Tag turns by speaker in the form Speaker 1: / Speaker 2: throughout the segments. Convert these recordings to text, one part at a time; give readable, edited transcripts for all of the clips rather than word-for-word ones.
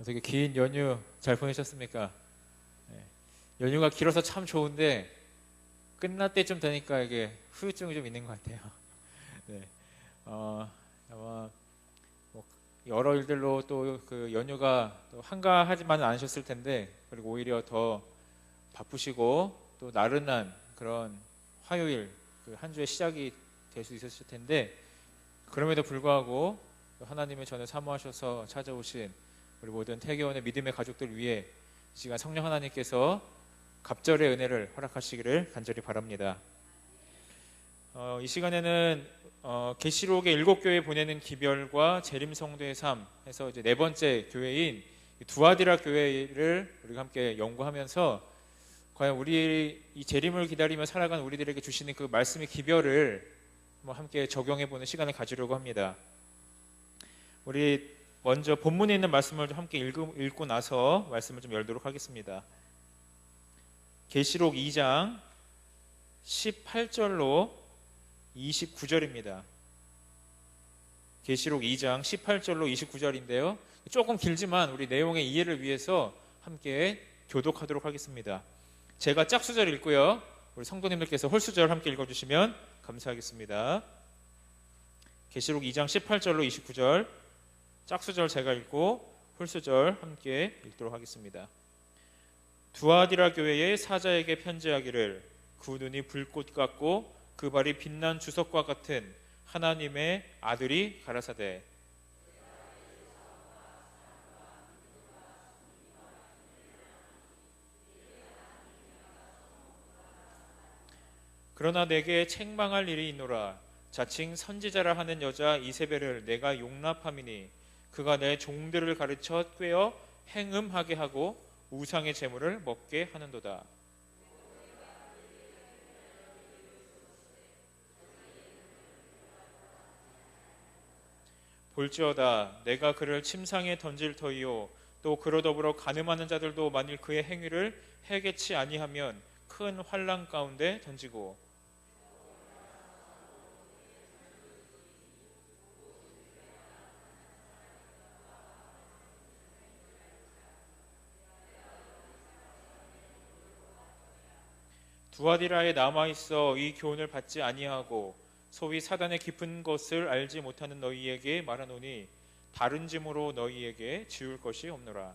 Speaker 1: 되게 긴 연휴 잘 보내셨습니까? 네. 연휴가 길어서 참 좋은데 끝날 때쯤 되니까 이게 후유증이 좀 있는 것 같아요. 네. 아마 뭐 여러 일들로 또 그 연휴가 또 한가하지만은 않으셨을 텐데, 그리고 오히려 더 바쁘시고 또 나른한 그런 화요일, 그 한 주의 시작이 될 수 있었을 텐데, 그럼에도 불구하고 하나님의 전을 사모하셔서 찾아오신 우리 모든 태교원의 믿음의 가족들 위해 이 시간 성령 하나님께서 갑절의 은혜를 허락하시기를 간절히 바랍니다. 이 시간에는 계시록의 7교회 보내는 기별과 재림 성도의 삶 해서 이제 네 번째 교회인 두아디라 교회를 우리가 함께 연구하면서 과연 우리 이 재림을 기다리며 살아가는 우리들에게 주시는 그 말씀의 기별을 함께 적용해 보는 시간을 가지려고 합니다. 우리 먼저 본문에 있는 말씀을 좀 함께 읽고 나서 말씀을 좀 열도록 하겠습니다. 계시록 2장 18절로 29절입니다. 계시록 2장 18절로 29절인데요. 조금 길지만 우리 내용의 이해를 위해서 함께 교독하도록 하겠습니다. 제가 짝수절 읽고요. 우리 성도님들께서 홀수절 함께 읽어주시면 감사하겠습니다. 계시록 2장 18절로 29절 짝수절 제가 읽고 홀수절 함께 읽도록 하겠습니다. 두아디라 교회의 사자에게 편지하기를, 그 눈이 불꽃 같고 그 발이 빛난 주석과 같은 하나님의 아들이 가라사대, 그러나 내게 책망할 일이 있노라. 자칭 선지자라 하는 여자 이세벨을 내가 용납함이니 그가 내 종들을 가르쳐 꿰어 행음하게 하고 우상의 제물을 먹게 하는도다. 볼지어다 내가 그를 침상에 던질 터이요 또 그로 더불어 간음하는 자들도 만일 그의 행위를 해개치 아니하면 큰 환난 가운데 던지고, 두아디라에 남아있어 이 교훈을 받지 아니하고 소위 사단의 깊은 것을 알지 못하는 너희에게 말하노니 다른 짐으로 너희에게 지울 것이 없노라.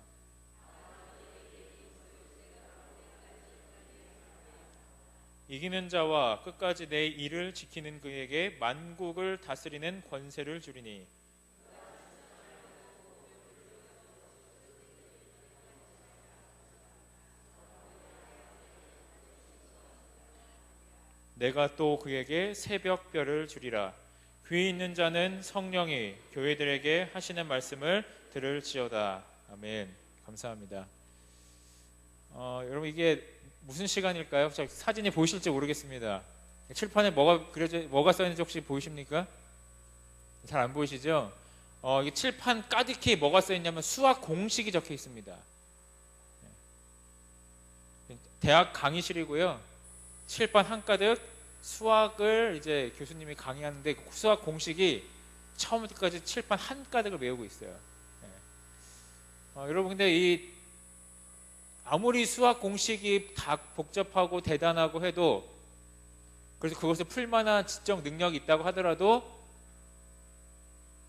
Speaker 1: 이기는 자와 끝까지 내 일을 지키는 그에게 만국을 다스리는 권세를 주리니, 내가 또 그에게 새벽별을 주리라. 귀 있는 자는 성령이 교회들에게 하시는 말씀을 들을지어다. 아멘. 감사합니다. 여러분 이게 무슨 시간일까요? 사진이 보이실지 모르겠습니다. 칠판에 뭐가 써 있는지 혹시 보이십니까? 잘 안 보이시죠? 이게 칠판 가득히 뭐가 써 있냐면 수학 공식이 적혀 있습니다. 대학 강의실이고요. 칠판 한가득 수학을 이제 교수님이 강의하는데 그 수학 공식이 처음부터 끝까지 칠판 한가득을 외우고 있어요. 여러분 근데 아무리 수학 공식이 다 복잡하고 대단하고 해도, 그래서 그것을 풀만한 지적 능력이 있다고 하더라도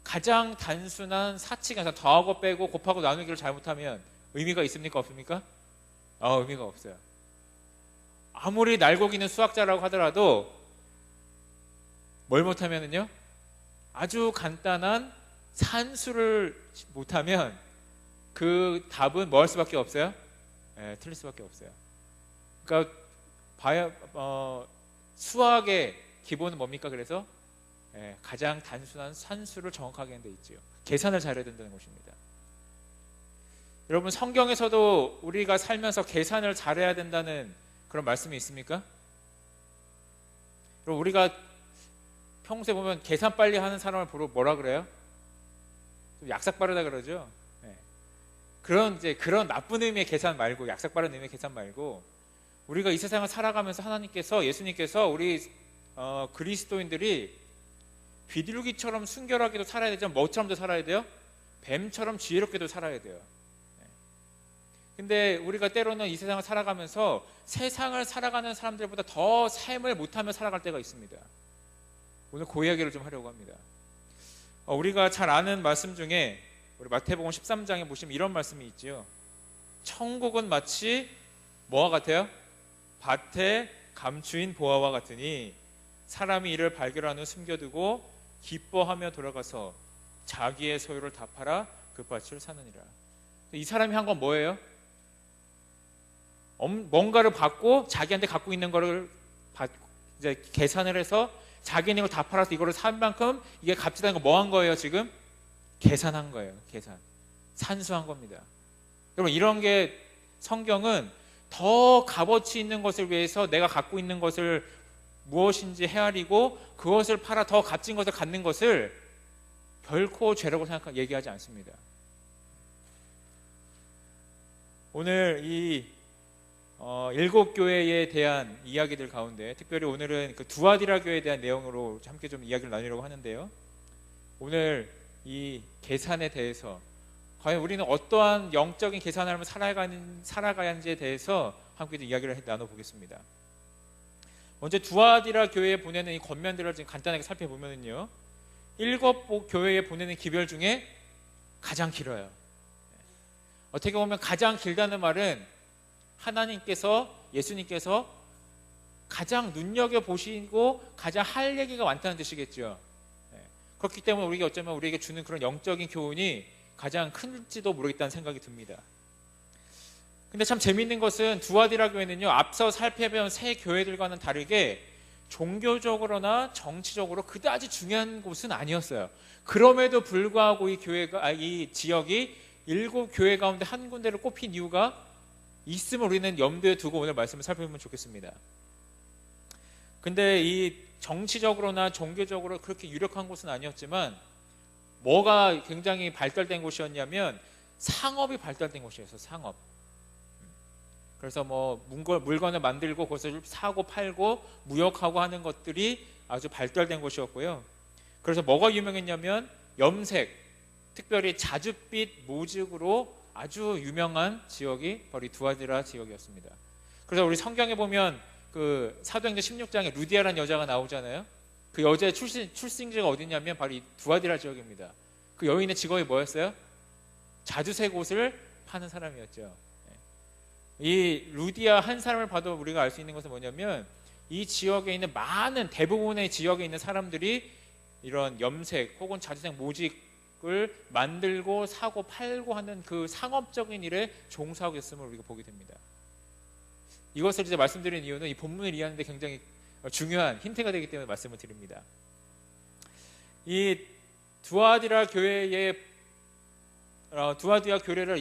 Speaker 1: 가장 단순한 사칙, 더하고 빼고 곱하고 나누기를 잘못하면 의미가 있습니까? 없습니까? 의미가 없어요. 아무리 날고기는 수학자라고 하더라도 뭘 못하면은요, 아주 간단한 산수를 못하면 그 답은 뭐 할 수밖에 없어요? 틀릴 수밖에 없어요. 그러니까 수학의 기본은 뭡니까? 그래서 가장 단순한 산수를 정확하게 하는 데 있지요. 계산을 잘해야 된다는 것입니다. 여러분 성경에서도 우리가 살면서 계산을 잘해야 된다는 그런 말씀이 있습니까? 그럼 우리가 평소에 보면 계산 빨리 하는 사람을 보러 뭐라 그래요? 좀 약삭 빠르다 그러죠. 그런 나쁜 의미의 계산 말고, 약삭 빠른 의미의 계산 말고, 우리가 이 세상을 살아가면서 하나님께서, 예수님께서 우리 그리스도인들이 비둘기처럼 순결하게도 살아야 되죠. 뭐처럼도 살아야 돼요? 뱀처럼 지혜롭게도 살아야 돼요. 근데 우리가 때로는 이 세상을 살아가면서 세상을 살아가는 사람들보다 더 삶을 못하며 살아갈 때가 있습니다. 오늘 그 이야기를 좀 하려고 합니다. 우리가 잘 아는 말씀 중에 우리 마태복음 13장에 보시면 이런 말씀이 있죠. 천국은 마치 뭐와 같아요? 밭에 감추인 보화와 같으니 사람이 이를 발견한 후 숨겨두고 기뻐하며 돌아가서 자기의 소유를 다 팔아 그 밭을 사느니라. 이 사람이 한 건 뭐예요? 뭔가를 받고 자기한테 갖고 있는 거를 이제 계산을 해서 자기 있는 걸 다 팔아서 이거를 산 만큼 이게 값지다는 거 뭐 한 거예요? 지금 계산한 거예요. 계산. 산수한 겁니다. 여러분, 이런 게 성경은 더 값어치 있는 것을 위해서 내가 갖고 있는 것을 무엇인지 헤아리고 그것을 팔아 더 값진 것을 갖는 것을 결코 죄라고 얘기하지 않습니다. 오늘 이 7교회에 대한 이야기들 가운데 특별히 오늘은 그 두아디라 교회에 대한 내용으로 함께 좀 이야기를 나누려고 하는데요. 오늘 이 계산에 대해서 과연 우리는 어떠한 영적인 계산을 하며 살아가야 하는지에 대해서 함께 좀 이야기를 나눠보겠습니다. 먼저 두아디라 교회에 보내는 이 권면들을 좀 간단하게 살펴보면요, 7교회에 보내는 기별 중에 가장 길어요. 어떻게 보면 가장 길다는 말은 하나님께서, 예수님께서 가장 눈여겨보시고 가장 할 얘기가 많다는 뜻이겠죠. 그렇기 때문에 우리가 어쩌면 우리에게 주는 그런 영적인 교훈이 가장 큰지도 모르겠다는 생각이 듭니다. 근데 참 재미있는 것은 두아디라 교회는요, 앞서 살펴본 세 교회들과는 다르게 종교적으로나 정치적으로 그다지 중요한 곳은 아니었어요. 그럼에도 불구하고 이 지역이 7교회 가운데 한 군데를 꼽힌 이유가 있음을 우리는 염두에 두고 오늘 말씀을 살펴보면 좋겠습니다. 근데 이 정치적으로나 종교적으로 그렇게 유력한 곳은 아니었지만 뭐가 굉장히 발달된 곳이었냐면 상업이 발달된 곳이었어요. 상업. 그래서 뭐 물건을 만들고 그것을 사고 팔고 무역하고 하는 것들이 아주 발달된 곳이었고요. 그래서 뭐가 유명했냐면 염색, 특별히 자줏빛 모직으로 아주 유명한 지역이 바로 이 두아디라 지역이었습니다. 그래서 우리 성경에 보면 그 사도행전 16장에 루디아라는 여자가 나오잖아요. 그 여자의 출생지가 어디냐면 바로 이 두아디라 지역입니다. 그 여인의 직업이 뭐였어요? 자주색 옷을 파는 사람이었죠. 이 루디아 한 사람을 봐도 우리가 알 수 있는 것은 뭐냐면 이 지역에 있는 많은 대부분의 지역에 있는 사람들이 이런 염색 혹은 자주색 모직을 만들고 사고 팔고 하는 그 상업적인 일에 종사하고 있음을 우리가 보게 됩니다. 이것을 이제 말씀드린 이유는 이 본문을 이해하는 데 굉장히 중요한 힌트가 되기 때문에 말씀을 드립니다. 이 두아디라 교회를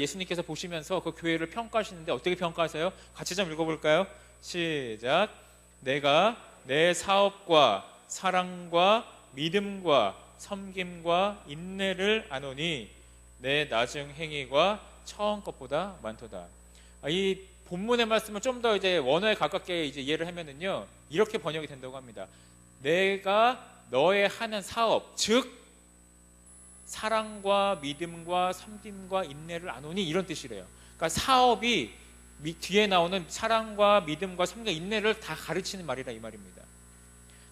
Speaker 1: 예수님께서 보시면서 그 교회를 평가하시는데 어떻게 평가하세요? 같이 좀 읽어볼까요? 시작. 내가 내 사업과 사랑과 믿음과 섬김과 인내를 아노니 내 나중 행위가 처음 것보다 많도다. 이 본문의 말씀을 좀 더 이제 원어에 가깝게 이제 이해를 하면은요, 이렇게 번역이 된다고 합니다. 내가 너의 하는 사업, 즉 사랑과 믿음과 섬김과 인내를 아노니, 이런 뜻이래요. 그러니까 사업이 뒤에 나오는 사랑과 믿음과 섬김과 인내를 다 가르치는 말이라 이 말입니다.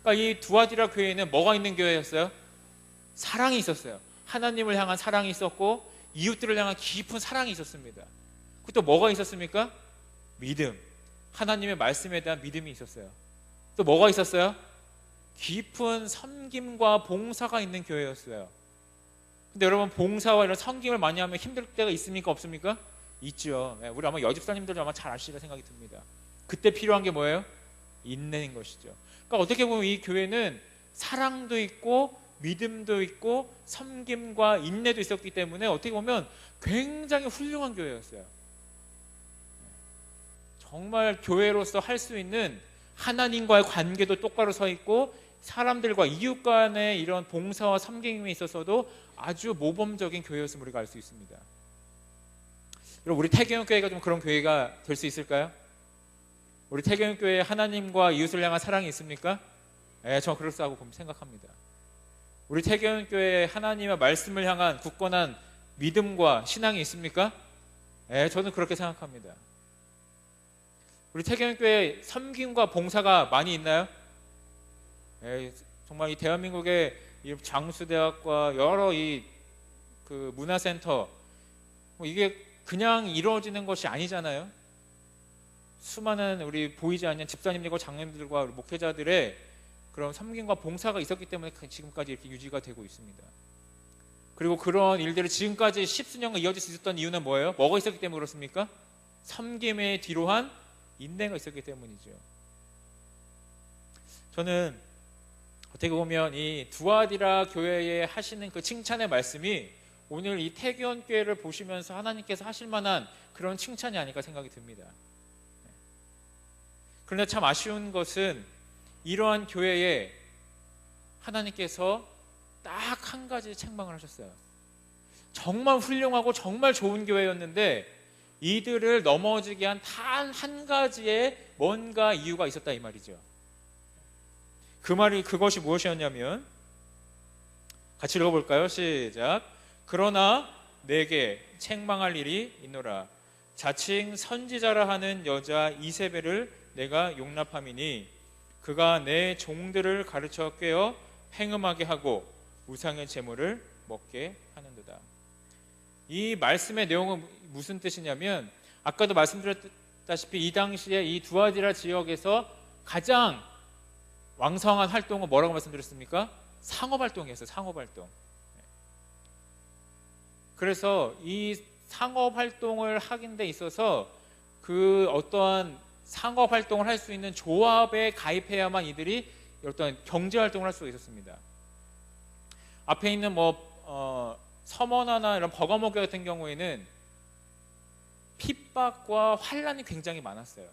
Speaker 1: 그러니까 이 두아디라 교회에는 뭐가 있는 교회였어요? 사랑이 있었어요. 하나님을 향한 사랑이 있었고 이웃들을 향한 깊은 사랑이 있었습니다. 또 뭐가 있었습니까? 믿음, 하나님의 말씀에 대한 믿음이 있었어요. 또 뭐가 있었어요? 깊은 섬김과 봉사가 있는 교회였어요. 근데 여러분, 봉사와 이런 섬김을 많이 하면 힘들 때가 있습니까? 없습니까? 있죠. 우리 아마 여집사님들도 아마 잘 아시리라 생각이 듭니다. 그때 필요한 게 뭐예요? 인내인 것이죠. 그러니까 어떻게 보면 이 교회는 사랑도 있고 믿음도 있고 섬김과 인내도 있었기 때문에 어떻게 보면 굉장히 훌륭한 교회였어요. 정말 교회로서 할 수 있는 하나님과의 관계도 똑바로 서 있고 사람들과 이웃 간의 이런 봉사와 섬김에 있어서도 아주 모범적인 교회였음을 우리가 알 수 있습니다. 여러분, 우리 태경교회가 좀 그런 교회가 될 수 있을까요? 우리 태경교회에 하나님과 이웃을 향한 사랑이 있습니까? 네, 저는 그럴싸하고 생각합니다. 우리 태경교회에 하나님의 말씀을 향한 굳건한 믿음과 신앙이 있습니까? 저는 그렇게 생각합니다. 우리 태경교회 섬김과 봉사가 많이 있나요? 정말 이 대한민국의 이 장수대학과 여러 그 문화센터, 이게 그냥 이루어지는 것이 아니잖아요. 수많은 우리 보이지 않는 집사님들과 장로님들과 목회자들의 그런 섬김과 봉사가 있었기 때문에 지금까지 이렇게 유지가 되고 있습니다. 그리고 그런 일들이 지금까지 10수년간 이어질 수 있었던 이유는 뭐예요? 뭐가 있었기 때문에 그렇습니까? 섬김의 뒤로한 인내가 있었기 때문이죠. 저는 어떻게 보면 이 두아디라 교회에 하시는 그 칭찬의 말씀이 오늘 이 태교원교회를 보시면서 하나님께서 하실 만한 그런 칭찬이 아닐까 생각이 듭니다. 그런데 참 아쉬운 것은 이러한 교회에 하나님께서 딱 한 가지 책망을 하셨어요. 정말 훌륭하고 정말 좋은 교회였는데 이들을 넘어지게 한 단 한 가지의 뭔가 이유가 있었다 이 말이죠. 그것이 무엇이었냐면, 같이 읽어볼까요? 시작. 그러나 내게 책망할 일이 있노라. 자칭 선지자라 하는 여자 이세벨을 내가 용납함이니 그가 내 종들을 가르쳐 꿰어 행음하게 하고 우상의 제물을 먹게 하는도다. 이 말씀의 내용은 무슨 뜻이냐면, 아까도 말씀드렸다시피 이 당시에 이 두아디라 지역에서 가장 왕성한 활동은 뭐라고 말씀드렸습니까? 상업활동이었어요. 상업활동. 그래서 이 상업활동을 하긴 데 있어서 그 어떠한 상업활동을 할 수 있는 조합에 가입해야만 이들이 어떤 경제활동을 할 수가 있었습니다. 앞에 있는 서머나나 이런 버가모교 같은 경우에는 핍박과 환란이 굉장히 많았어요.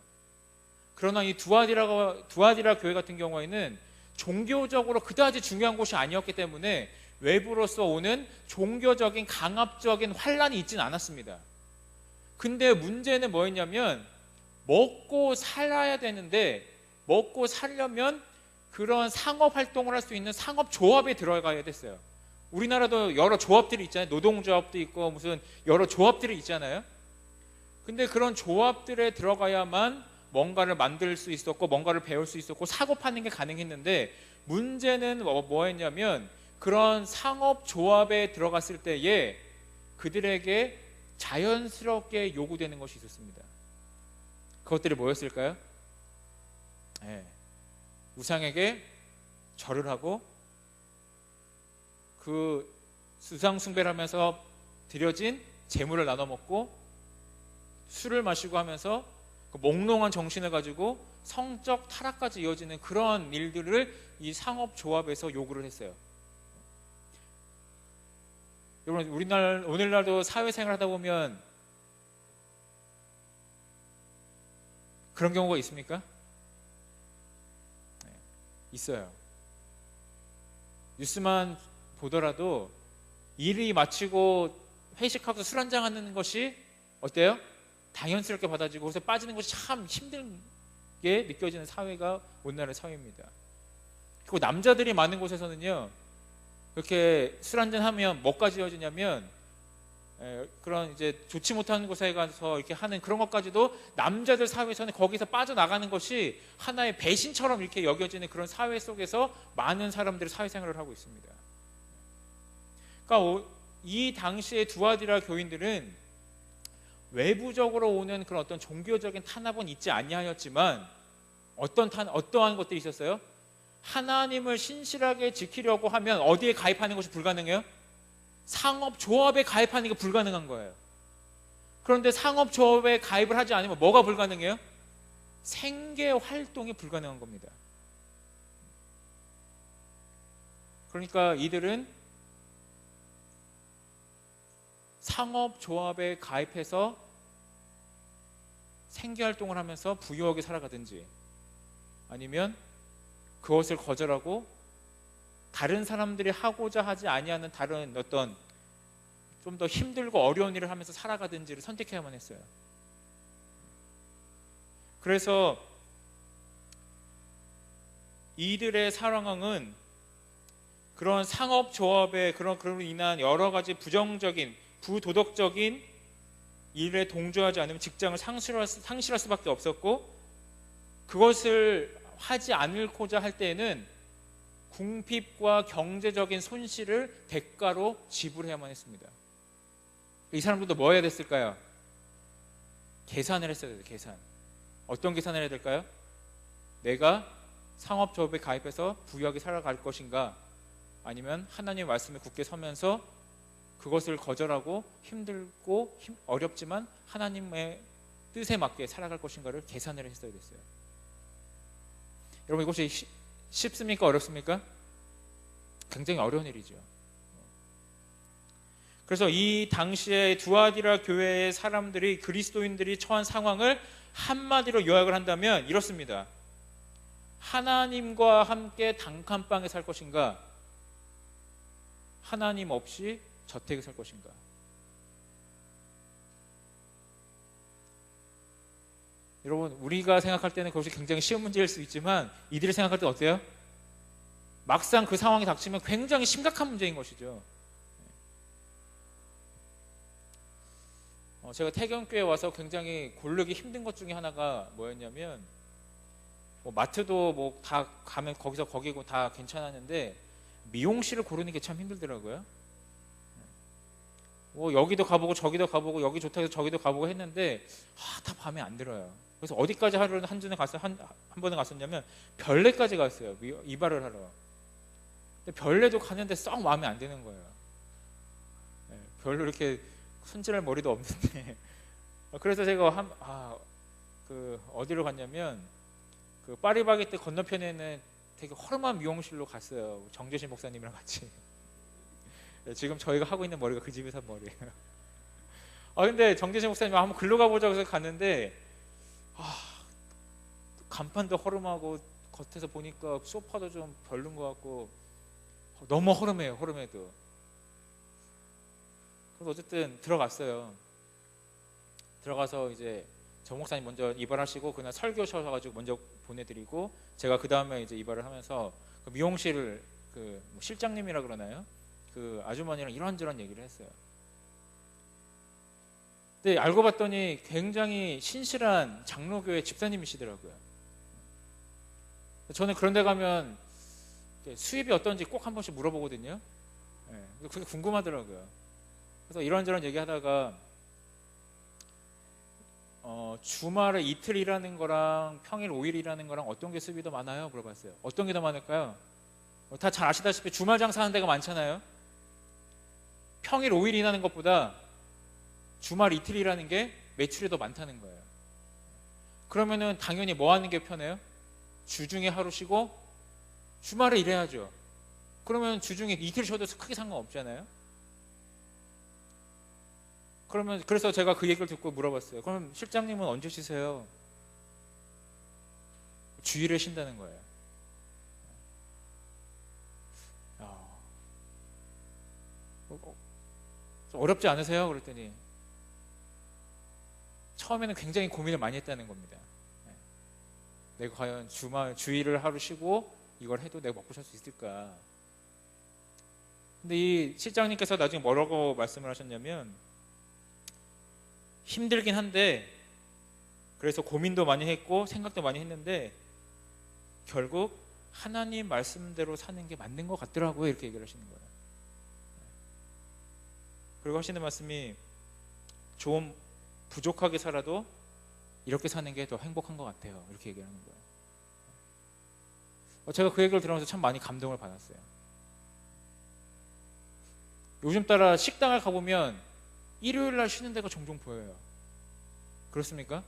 Speaker 1: 그러나 이 두아디라 교회 같은 경우에는 종교적으로 그다지 중요한 곳이 아니었기 때문에 외부로서 오는 종교적인 강압적인 환란이 있지는 않았습니다. 근데 문제는 뭐였냐면, 먹고 살아야 되는데 먹고 살려면 그런 상업활동을 할 수 있는 상업조합에 들어가야 됐어요. 우리나라도 여러 조합들이 있잖아요. 노동조합도 있고 무슨 여러 조합들이 있잖아요. 근데 그런 조합들에 들어가야만 뭔가를 만들 수 있었고 뭔가를 배울 수 있었고 사고 파는 게 가능했는데, 문제는 뭐였냐면 그런 상업조합에 들어갔을 때에 그들에게 자연스럽게 요구되는 것이 있었습니다. 그것들이 뭐였을까요? 우상에게 절을 하고 그 우상 숭배를 하면서 드려진 재물을 나눠 먹고 술을 마시고 하면서 그 몽롱한 정신을 가지고 성적 타락까지 이어지는 그런 일들을 이 상업조합에서 요구를 했어요. 여러분, 오늘날도 사회생활 하다 보면 그런 경우가 있습니까? 있어요. 뉴스만 보더라도 일이 마치고 회식하고 술 한잔 하는 것이 어때요? 당연스럽게 받아지고 그래서 빠지는 것이 참 힘들게 느껴지는 사회가 오늘날의 사회입니다. 그리고 남자들이 많은 곳에서는요, 그렇게 술 한잔 하면 뭐까지 이어지냐면 그런 이제 좋지 못한 곳에 가서 이렇게 하는 그런 것까지도 남자들 사회에서는 거기서 빠져나가는 것이 하나의 배신처럼 이렇게 여겨지는 그런 사회 속에서 많은 사람들이 사회생활을 하고 있습니다. 그러니까 이 당시의 두아디라 교인들은 외부적으로 오는 그런 어떤 종교적인 탄압은 있지 아니하였지만 어떠한 것들이 있었어요? 하나님을 신실하게 지키려고 하면 어디에 가입하는 것이 불가능해요? 상업조합에 가입하는 게 불가능한 거예요. 그런데 상업조합에 가입을 하지 않으면 뭐가 불가능해요? 생계활동이 불가능한 겁니다. 그러니까 이들은 상업조합에 가입해서 생계활동을 하면서 부유하게 살아가든지, 아니면 그것을 거절하고 다른 사람들이 하고자 하지 아니하는 다른 어떤 좀 더 힘들고 어려운 일을 하면서 살아가든지를 선택해야만 했어요. 그래서 이들의 상황은 그런 상업조합의 그런 인한 여러 가지 부정적인 부도덕적인 일에 동조하지 않으면 직장을 상실할 수밖에 없었고, 그것을 하지 않고자 할 때에는 궁핍과 경제적인 손실을 대가로 지불해야만 했습니다. 이 사람들도 뭐 해야 됐을까요? 계산을 했어야 돼요. 계산. 어떤 계산을 해야 될까요? 내가 상업조합에 가입해서 부유하게 살아갈 것인가, 아니면 하나님의 말씀에 굳게 서면서 그것을 거절하고 힘들고 어렵지만 하나님의 뜻에 맞게 살아갈 것인가를 계산을 했어야 됐어요. 여러분, 이것이 쉽습니까? 어렵습니까? 굉장히 어려운 일이죠. 그래서 이 당시에 두아디라 교회의 사람들이, 그리스도인들이 처한 상황을 한마디로 요약을 한다면 이렇습니다. 하나님과 함께 단칸방에 살 것인가, 하나님 없이 저택에 살 것인가. 여러분, 우리가 생각할 때는 그것이 굉장히 쉬운 문제일 수 있지만 이들이 생각할 때 어때요? 막상 그 상황이 닥치면 굉장히 심각한 문제인 것이죠. 제가 태경교회 와서 굉장히 고르기 힘든 것 중에 하나가 뭐였냐면, 마트도 뭐 다 가면 거기서 거기고 다 괜찮았는데 미용실을 고르는 게 참 힘들더라고요. 여기도 가보고 저기도 가보고 여기 좋다 해서 저기도 가보고 했는데 다 마음에 안 들어요. 그래서 어디까지 하루는 한 번에 갔었냐면 별내까지 갔어요. 이발을 하러. 근데 별내도 가는데 썩 마음에 안 드는 거예요. 별로 이렇게 손질할 머리도 없는데. 그래서 제가 어디로 갔냐면 그 파리바게뜨 건너편에 있는 되게 허름한 미용실로 갔어요. 정재신 목사님이랑 같이. 지금 저희가 하고 있는 머리가 그 집에서 한 머리예요. 근데 정재신 목사님 한번 글로 가보자고 해서 갔는데 간판도 허름하고 겉에서 보니까 소파도 좀 별론 것 같고 너무 허름해요. 허름해도. 그래서 어쨌든 들어갔어요. 들어가서 이제 정 목사님 먼저 이발하시고 그날 설교셔가지고 먼저 보내드리고, 제가 그 다음에 이제 이발을 하면서 그 미용실 실장님이라 그러나요? 그 아주머니랑 이런저런 얘기를 했어요. 근데 알고 봤더니 굉장히 신실한 장로교회 집사님이시더라고요. 저는 그런 데 가면 수입이 어떤지 꼭 한 번씩 물어보거든요. 그게 궁금하더라고요. 그래서 이런저런 얘기하다가 주말에 이틀 일하는 거랑 평일 5일 일하는 거랑 어떤 게 수입이 더 많아요? 물어봤어요. 어떤 게 더 많을까요? 다 잘 아시다시피 주말 장사하는 데가 많잖아요. 평일 5일 일하는 것보다 주말 이틀 일하는 게 매출이 더 많다는 거예요. 그러면은 당연히 뭐 하는 게 편해요? 주중에 하루 쉬고 주말에 일해야죠. 그러면 주중에 이틀 쉬어도 크게 상관없잖아요. 그래서 제가 그 얘기를 듣고 물어봤어요. 그럼 실장님은 언제 쉬세요? 주일에 쉰다는 거예요. 어렵지 않으세요? 그랬더니 처음에는 굉장히 고민을 많이 했다는 겁니다. 내가 과연 주일을 하루 쉬고 이걸 해도 내가 먹고 살 수 있을까? 근데 이 실장님께서 나중에 뭐라고 말씀을 하셨냐면, 힘들긴 한데 그래서 고민도 많이 했고 생각도 많이 했는데 결국 하나님 말씀대로 사는 게 맞는 것 같더라고요. 이렇게 얘기를 하시는 거예요. 그리고 하시는 말씀이, 좀 부족하게 살아도 이렇게 사는 게 더 행복한 것 같아요. 이렇게 얘기를 하는 거예요. 제가 그 얘기를 들으면서 참 많이 감동을 받았어요. 요즘 따라 식당을 가보면 일요일 날 쉬는 데가 종종 보여요. 그렇습니까?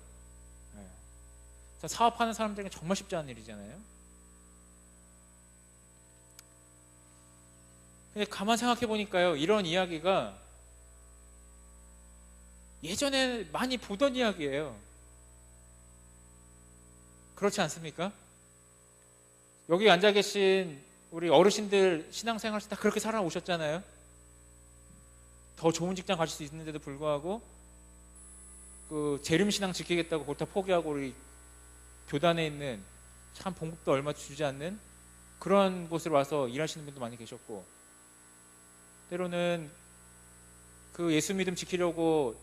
Speaker 1: 네. 사업하는 사람들에게 정말 쉽지 않은 일이잖아요. 근데 가만 생각해 보니까요, 이런 이야기가 예전에 많이 보던 이야기예요. 그렇지 않습니까? 여기 앉아 계신 우리 어르신들 신앙생활 다 그렇게 살아오셨잖아요. 더 좋은 직장 가실 수 있는데도 불구하고 그 재림신앙 지키겠다고 그걸 다 포기하고 우리 교단에 있는 참 봉급도 얼마 주지 않는 그런 곳으로 와서 일하시는 분도 많이 계셨고, 때로는 그 예수 믿음 지키려고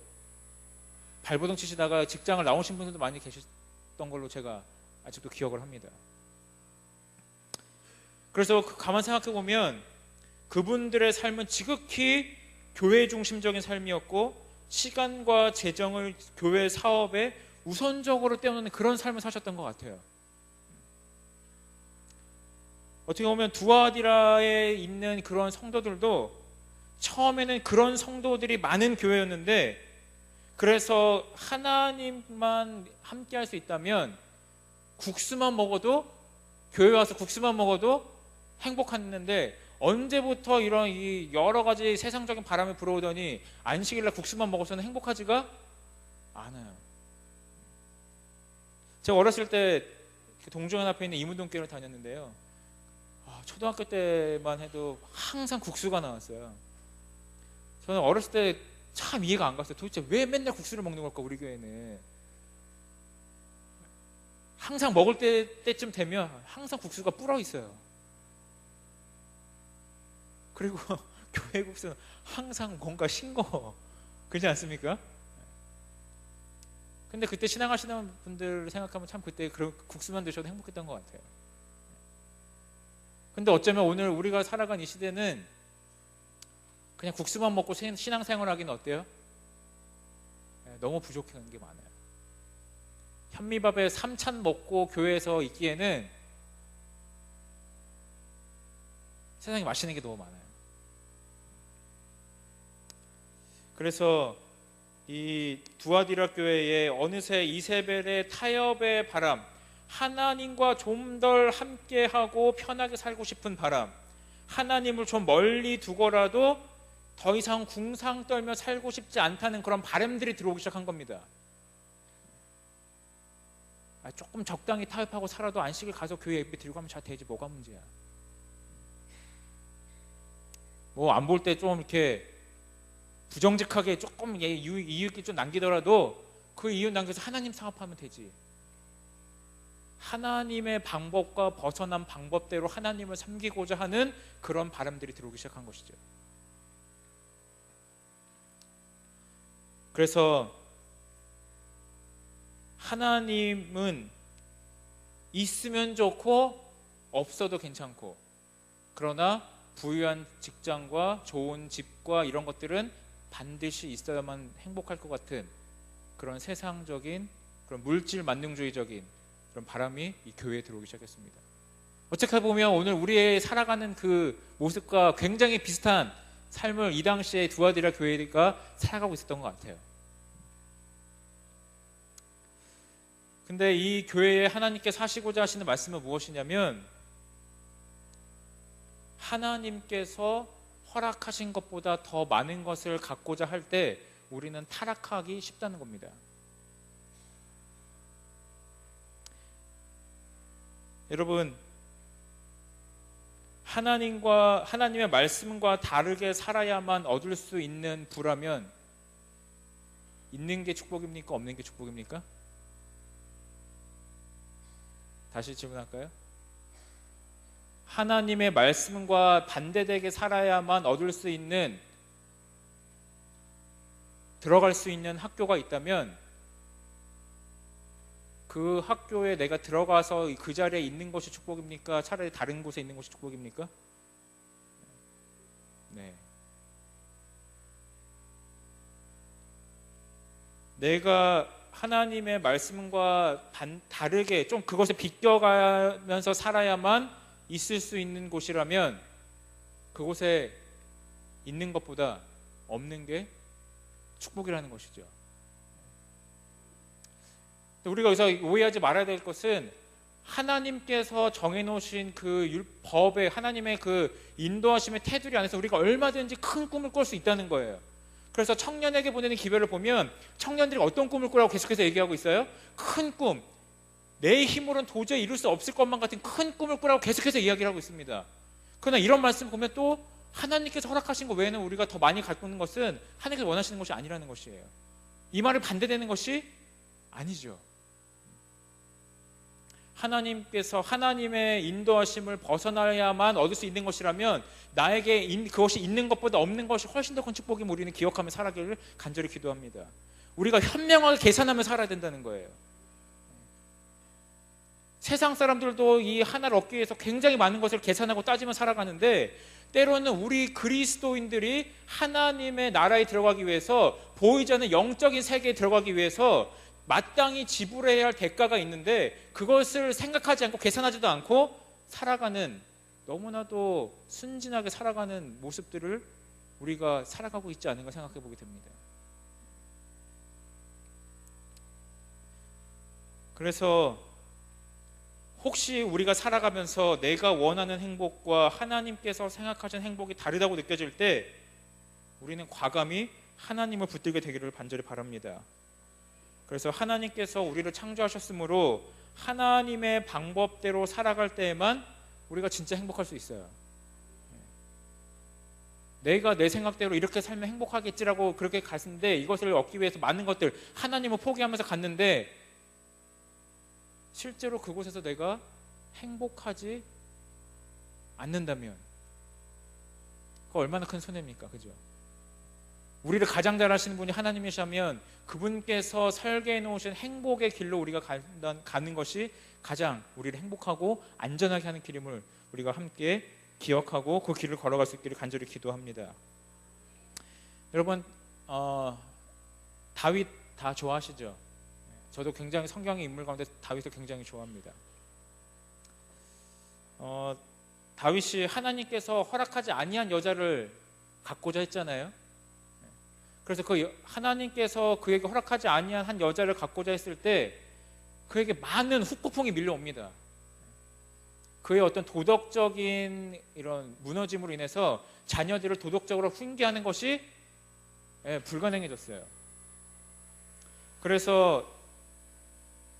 Speaker 1: 발버둥 치시다가 직장을 나오신 분들도 많이 계셨던 걸로 제가 아직도 기억을 합니다. 그래서 가만 생각해 보면 그분들의 삶은 지극히 교회 중심적인 삶이었고 시간과 재정을 교회 사업에 우선적으로 떼어놓는 그런 삶을 사셨던 것 같아요. 어떻게 보면 두아디라에 있는 그런 성도들도 처음에는 그런 성도들이 많은 교회였는데, 그래서 하나님만 함께 할 수 있다면 국수만 먹어도, 교회 와서 국수만 먹어도 행복했는데, 언제부터 이런 이 여러 가지 세상적인 바람이 불어오더니 안식일날 국수만 먹어서는 행복하지가 않아요. 제가 어렸을 때 동조연 앞에 있는 이문동교회를 다녔는데요, 초등학교 때만 해도 항상 국수가 나왔어요. 저는 어렸을 때 참 이해가 안 갔어요. 도대체 왜 맨날 국수를 먹는 걸까, 우리 교회는. 항상 먹을 때쯤 되면 항상 국수가 불어 있어요. 그리고 교회 국수는 항상 뭔가 싱거워. 그렇지 않습니까? 근데 그때 신앙하시는 분들 생각하면 참 그때 그런 국수만 드셔도 행복했던 것 같아요. 근데 어쩌면 오늘 우리가 살아간 이 시대는 그냥 국수만 먹고 신앙생활 하기는 어때요? 너무 부족한 게 많아요. 현미밥에 3찬 먹고 교회에서 있기에는 세상에 맛있는 게 너무 많아요. 그래서 이 두아디라 교회에 어느새 이세벨의 타협의 바람, 하나님과 좀 덜 함께하고 편하게 살고 싶은 바람, 하나님을 좀 멀리 두고라도 더 이상 궁상 떨며 살고 싶지 않다는 그런 바람들이 들어오기 시작한 겁니다. 조금 적당히 타협하고 살아도 안식일 가서 교회 예배 드리고 하면 잘 되지, 뭐가 문제야. 뭐 안 볼 때 좀 이렇게 부정직하게 조금 이익이 좀 남기더라도 그 이익 남겨서 하나님 사업하면 되지. 하나님의 방법과 벗어난 방법대로 하나님을 섬기고자 하는 그런 바람들이 들어오기 시작한 것이죠. 그래서 하나님은 있으면 좋고 없어도 괜찮고, 그러나 부유한 직장과 좋은 집과 이런 것들은 반드시 있어야만 행복할 것 같은 그런 세상적인, 그런 물질 만능주의적인 그런 바람이 이 교회에 들어오기 시작했습니다. 어떻게 보면 오늘 우리의 살아가는 그 모습과 굉장히 비슷한 삶을 이 당시에 두아디라 교회가 살아가고 있었던 것 같아요. 근데 이 교회에 하나님께서 하시고자 하시는 말씀은 무엇이냐면, 하나님께서 허락하신 것보다 더 많은 것을 갖고자 할 때 우리는 타락하기 쉽다는 겁니다. 여러분, 하나님의 말씀과 다르게 살아야만 얻을 수 있는 부라면 있는 게 축복입니까? 없는 게 축복입니까? 다시 질문할까요? 하나님의 말씀과 반대되게 살아야만 얻을 수 있는, 들어갈 수 있는 학교가 있다면 그 학교에 내가 들어가서 그 자리에 있는 것이 축복입니까? 차라리 다른 곳에 있는 것이 축복입니까? 네. 내가 하나님의 말씀과 다르게 좀 그것에 비껴가면서 살아야만 있을 수 있는 곳이라면 그곳에 있는 것보다 없는 게 축복이라는 것이죠. 우리가 여기서 오해하지 말아야 될 것은, 하나님께서 정해놓으신 그 법에, 하나님의 그 인도하심의 테두리 안에서 우리가 얼마든지 큰 꿈을 꿀 수 있다는 거예요. 그래서 청년에게 보내는 기별을 보면 청년들이 어떤 꿈을 꾸라고 계속해서 얘기하고 있어요? 큰 꿈, 내 힘으로는 도저히 이룰 수 없을 것만 같은 큰 꿈을 꾸라고 계속해서 이야기를 하고 있습니다. 그러나 이런 말씀 보면 또 하나님께서 허락하신 것 외에는 우리가 더 많이 갖고 있는 것은 하나님께서 원하시는 것이 아니라는 것이에요. 이 말을 반대되는 것이 아니죠. 하나님께서 하나님의 인도하심을 벗어나야만 얻을 수 있는 것이라면 나에게 그것이 있는 것보다 없는 것이 훨씬 더 큰 축복임을 우리는 기억하며 살아가기를 간절히 기도합니다. 우리가 현명하게 계산하며 살아야 된다는 거예요. 세상 사람들도 이 하나를 얻기 위해서 굉장히 많은 것을 계산하고 따지며 살아가는데, 때로는 우리 그리스도인들이 하나님의 나라에 들어가기 위해서, 보이지 않는 영적인 세계에 들어가기 위해서 마땅히 지불해야 할 대가가 있는데, 그것을 생각하지 않고 계산하지도 않고 살아가는, 너무나도 순진하게 살아가는 모습들을 우리가 살아가고 있지 않은가 생각해 보게 됩니다. 그래서 혹시 우리가 살아가면서 내가 원하는 행복과 하나님께서 생각하시는 행복이 다르다고 느껴질 때, 우리는 과감히 하나님을 붙들게 되기를 간절히 바랍니다. 그래서 하나님께서 우리를 창조하셨으므로 하나님의 방법대로 살아갈 때에만 우리가 진짜 행복할 수 있어요. 내가 내 생각대로 이렇게 살면 행복하겠지라고 그렇게 갔는데, 이것을 얻기 위해서 많은 것들 하나님을 포기하면서 갔는데, 실제로 그곳에서 내가 행복하지 않는다면 그거 얼마나 큰 손해입니까? 그죠? 우리를 가장 잘 아시는 분이 하나님이시라면 그분께서 설계해 놓으신 행복의 길로 우리가 가는 것이 가장 우리를 행복하고 안전하게 하는 길임을 우리가 함께 기억하고 그 길을 걸어갈 수 있기를 간절히 기도합니다. 여러분, 다윗 다 좋아하시죠? 저도 굉장히 성경의 인물 가운데 다윗을 굉장히 좋아합니다. 다윗이 하나님께서 허락하지 아니한 여자를 갖고자 했잖아요. 그래서 그 하나님께서 그에게 허락하지 아니한 한 여자를 갖고자 했을 때 그에게 많은 후폭풍이 밀려옵니다. 그의 어떤 도덕적인 이런 무너짐으로 인해서 자녀들을 도덕적으로 훈계하는 것이 불가능해졌어요. 그래서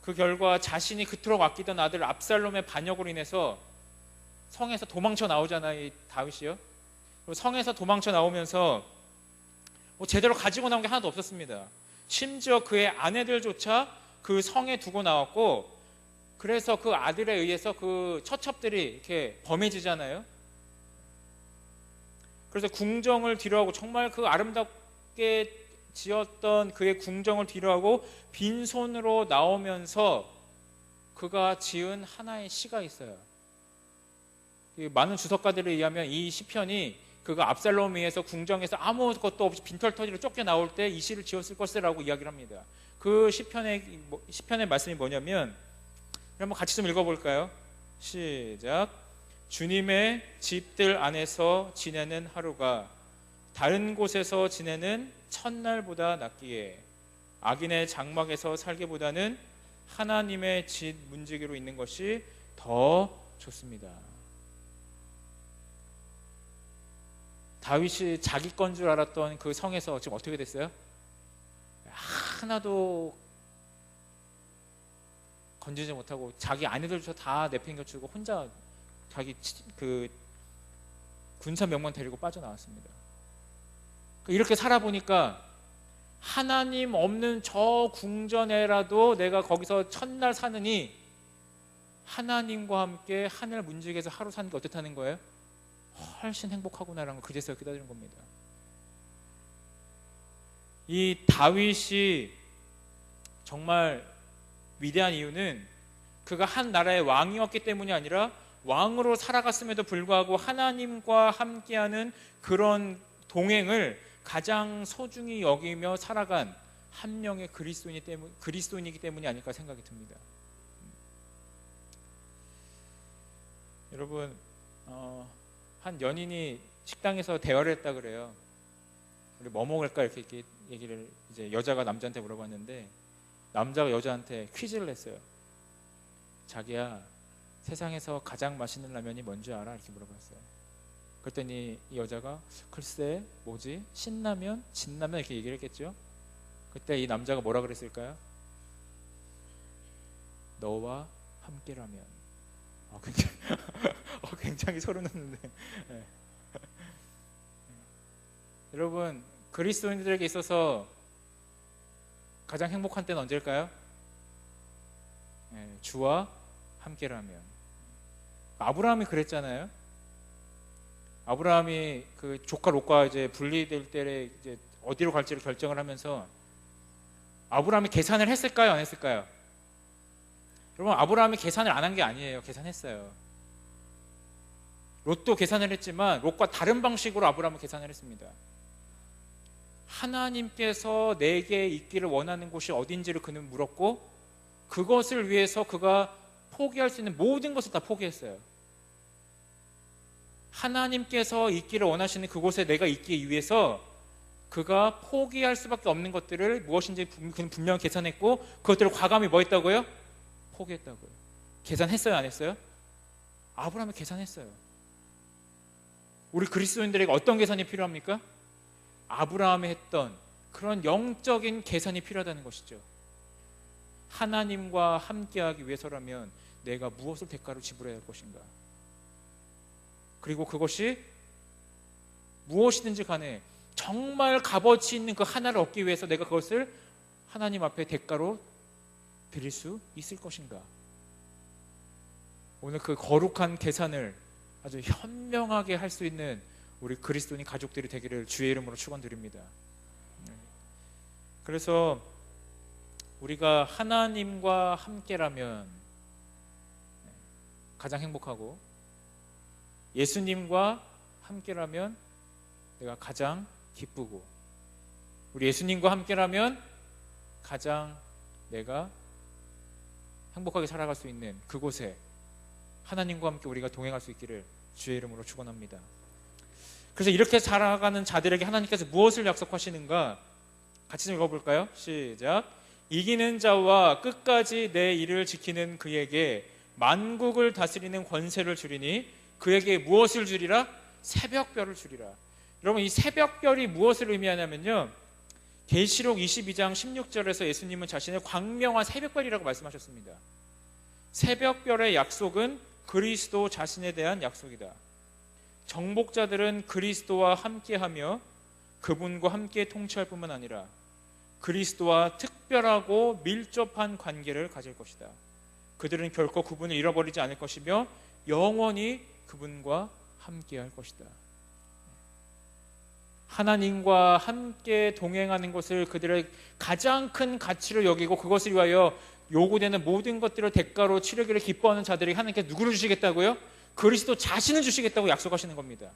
Speaker 1: 그 결과 자신이 그토록 아끼던 아들 압살롬의 반역으로 인해서 성에서 도망쳐 나오잖아요, 이 다윗이요. 그리고 성에서 도망쳐 나오면서 제대로 가지고 나온 게 하나도 없었습니다. 심지어 그의 아내들조차 그 성에 두고 나왔고, 그래서 그 아들에 의해서 그 처첩들이 이렇게 범해지잖아요. 그래서 궁정을 뒤로하고, 정말 그 아름답게 지었던 그의 궁정을 뒤로하고 빈손으로 나오면서 그가 지은 하나의 시가 있어요. 많은 주석가들에 의하면 이 시편이 그가 압살롬에 의해서 궁정에서 아무것도 없이 빈털터리로 쫓겨나올 때 이 시를 지었을 것이라고 이야기를 합니다. 그 시편의 말씀이 뭐냐면, 한번 같이 좀 읽어볼까요? 시작. 주님의 집들 안에서 지내는 하루가 다른 곳에서 지내는 첫날보다 낫기에 악인의 장막에서 살기보다는 하나님의 집 문지기로 있는 것이 더 좋습니다. 다윗이 자기 건 줄 알았던 그 성에서 지금 어떻게 됐어요? 하나도 건지지 못하고 자기 아내들조차 다 내팽겨치고 혼자 자기 그 군사 명문 데리고 빠져나왔습니다. 이렇게 살아보니까 하나님 없는 저 궁전에라도 내가 거기서 첫날 사느니 하나님과 함께 하늘 문지기에서 하루 사는 게 어떻다는 거예요? 훨씬 행복하구나라는 걸 그제서야 깨달은 겁니다. 이 다윗이 정말 위대한 이유는 그가 한 나라의 왕이었기 때문이 아니라 왕으로 살아갔음에도 불구하고 하나님과 함께하는 그런 동행을 가장 소중히 여기며 살아간 한 명의 그리스도인이기 때문이 아닐까 생각이 듭니다. 여러분, 한 연인이 식당에서 대화를 했다 그래요. 우리 뭐 먹을까 이렇게 얘기를 이제 여자가 남자한테 물어봤는데, 남자가 여자한테 퀴즈를 했어요. 자기야, 세상에서 가장 맛있는 라면이 뭔지 알아? 이렇게 물어봤어요. 그랬더니 이 여자가 글쎄 뭐지? 신라면? 진라면? 이렇게 얘기를 했겠죠. 그때 이 남자가 뭐라 그랬을까요? 너와 함께라면. 굉장히 소름 돋는데. 네. 여러분, 그리스도인들에게 있어서 가장 행복한 때는 언제일까요? 네, 주와 함께라면. 아브라함이 그랬잖아요. 아브라함이 그 조카 롯과 이제 분리될 때 이제 어디로 갈지를 결정을 하면서 아브라함이 계산을 했을까요? 안 했을까요? 여러분, 아브라함이 계산을 안 한 게 아니에요. 계산했어요. 롯도 계산을 했지만 롯과 다른 방식으로 아브라함은 계산을 했습니다. 하나님께서 내게 있기를 원하는 곳이 어딘지를 그는 물었고, 그것을 위해서 그가 포기할 수 있는 모든 것을 다 포기했어요. 하나님께서 있기를 원하시는 그곳에 내가 있기 위해서 그가 포기할 수밖에 없는 것들을 무엇인지 그는 분명히 계산했고, 그것들을 과감히 뭐 했다고요? 포기했다고요. 계산했어요? 안 했어요? 아브라함이 계산했어요. 우리 그리스도인들에게 어떤 계산이 필요합니까? 아브라함이 했던 그런 영적인 계산이 필요하다는 것이죠. 하나님과 함께하기 위해서라면 내가 무엇을 대가로 지불해야 할 것인가? 그리고 그것이 무엇이든지 간에 정말 값어치 있는 그 하나를 얻기 위해서 내가 그것을 하나님 앞에 대가로 드릴 수 있을 것인가? 오늘 그 거룩한 계산을 아주 현명하게 할 수 있는 우리 그리스도인 가족들이 되기를 주의 이름으로 축원드립니다. 그래서 우리가 하나님과 함께라면 가장 행복하고, 예수님과 함께라면 내가 가장 기쁘고, 우리 예수님과 함께라면 가장 내가 행복하게 살아갈 수 있는 그곳에 하나님과 함께 우리가 동행할 수 있기를 주의 이름으로 축원합니다. 그래서 이렇게 살아가는 자들에게 하나님께서 무엇을 약속하시는가? 같이 좀 읽어볼까요? 시작. 이기는 자와 끝까지 내 일을 지키는 그에게 만국을 다스리는 권세를 주리니 그에게 무엇을 주리라? 새벽별을 주리라. 여러분, 이 새벽별이 무엇을 의미하냐면요, 계시록 22장 16절에서 예수님은 자신의 광명한 새벽별이라고 말씀하셨습니다. 새벽별의 약속은 그리스도 자신에 대한 약속이다. 정복자들은 그리스도와 함께하며 그분과 함께 통치할 뿐만 아니라 그리스도와 특별하고 밀접한 관계를 가질 것이다. 그들은 결코 그분을 잃어버리지 않을 것이며 영원히 그분과 함께할 것이다. 하나님과 함께 동행하는 것을 그들의 가장 큰 가치로 여기고, 그것을 위하여 요구되는 모든 것들을 대가로 치르기를 기뻐하는 자들에게 하나님께서 누구를 주시겠다고요? 그리스도 자신을 주시겠다고 약속하시는 겁니다.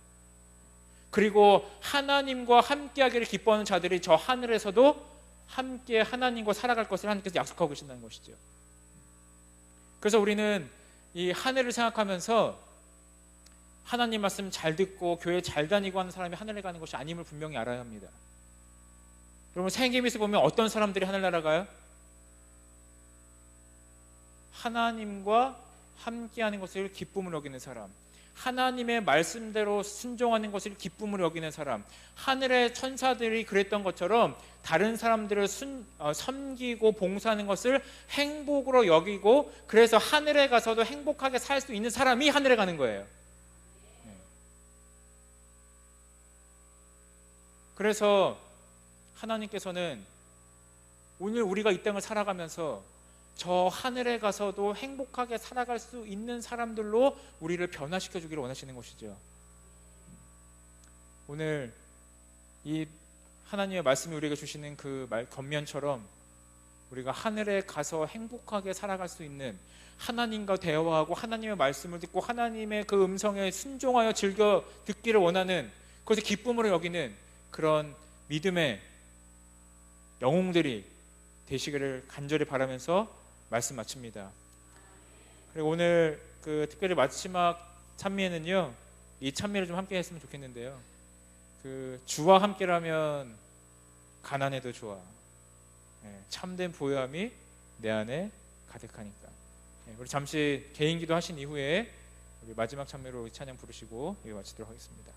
Speaker 1: 그리고 하나님과 함께하기를 기뻐하는 자들이 저 하늘에서도 함께 하나님과 살아갈 것을 하나님께서 약속하고 계신다는 것이죠. 그래서 우리는 이 하늘을 생각하면서 하나님 말씀 잘 듣고 교회 잘 다니고 하는 사람이 하늘에 가는 것이 아님을 분명히 알아야 합니다. 여러분, 생김에서 보면 어떤 사람들이 하늘나라 가요? 하나님과 함께하는 것을 기쁨으로 여기는 사람, 하나님의 말씀대로 순종하는 것을 기쁨으로 여기는 사람, 하늘의 천사들이 그랬던 것처럼 다른 사람들을 섬기고 봉사하는 것을 행복으로 여기고, 그래서 하늘에 가서도 행복하게 살 수 있는 사람이 하늘에 가는 거예요. 그래서 하나님께서는 오늘 우리가 이 땅을 살아가면서 저 하늘에 가서도 행복하게 살아갈 수 있는 사람들로 우리를 변화시켜 주기를 원하시는 것이죠. 오늘 이 하나님의 말씀이 우리에게 주시는 그 겉면처럼 우리가 하늘에 가서 행복하게 살아갈 수 있는, 하나님과 대화하고 하나님의 말씀을 듣고 하나님의 그 음성에 순종하여 즐겨 듣기를 원하는, 그것을 기쁨으로 여기는 그런 믿음의 영웅들이 되시기를 간절히 바라면서 말씀 마칩니다. 그리고 오늘 그 특별히 마지막 찬미에는요, 이 찬미를 좀 함께 했으면 좋겠는데요, 그 주와 함께라면 가난해도 좋아, 참된 보혈함이 내 안에 가득하니까. 우리 잠시 개인기도 하신 이후에 우리 마지막 찬미로 찬양 부르시고 마치도록 하겠습니다.